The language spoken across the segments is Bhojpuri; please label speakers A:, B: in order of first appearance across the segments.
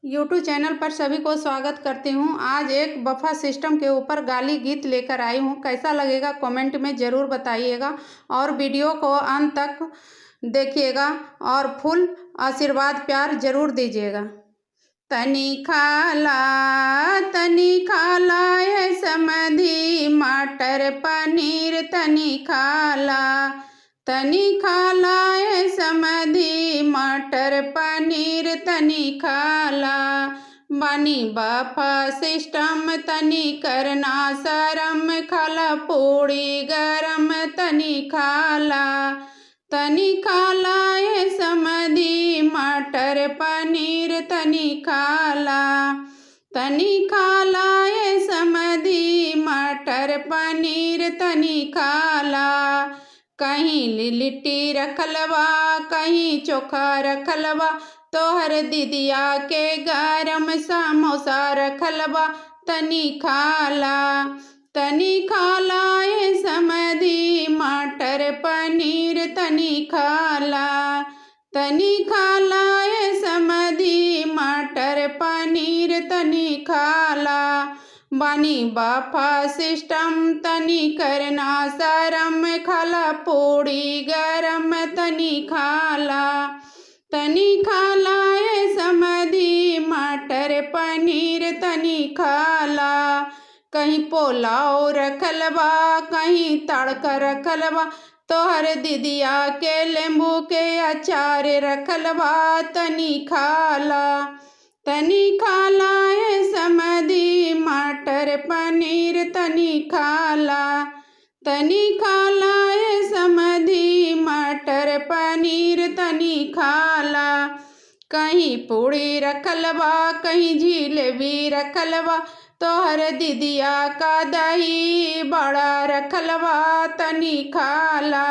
A: यूट्यूब चैनल पर सभी को स्वागत करती हूँ। आज एक बफर सिस्टम के ऊपर गाली गीत लेकर आई हूँ। कैसा लगेगा कमेंट में ज़रूर बताइएगा और वीडियो को अंत तक देखिएगा और फुल आशीर्वाद प्यार ज़रूर दीजिएगा। तनी खाला ये समधी मटर पनीर तनी खाला ये समधी मटर पनीर तनी खाला। बनी बफा सिस्टम तनी करना शरम खाला पूड़ी गरम तनी खाला ये समधी मटर पनीर तनी खाला ये समधी मटर पनीर तनी खाला। कहीं लिट्टी रखलवा कहीं चोखा रखलवा तोहर दीदिया के गरम समोसा रखलवा तनी खाला ये समधी मटर पनीर तनी खाला ये समधी मटर पनीर तनी खाला। बनी बफा सिस्टम तनी करना शरम खाला पूड़ी गरम तनी खाला ये समधी मटर पनीर तनी खाला। कहीं पोलाव रखलवा कहीं तड़का रखलवा तोहर दीदिया के नींबू के अचार रखलवा तनी खाला ये समधी मटर पनीर तनी खाला ये समधी मटर पनीर तनी खाला। कहीं पूड़ी रखलवा कहीं जिलेबी रखलवा तोहर दीदिया का दही बड़ा रखलवा तनी खाला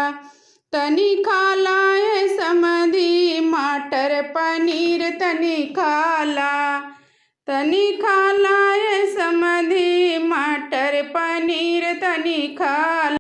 A: ये समधी मटर पनीर तनी खाला ये समधी मटर पनीर तनी खाला।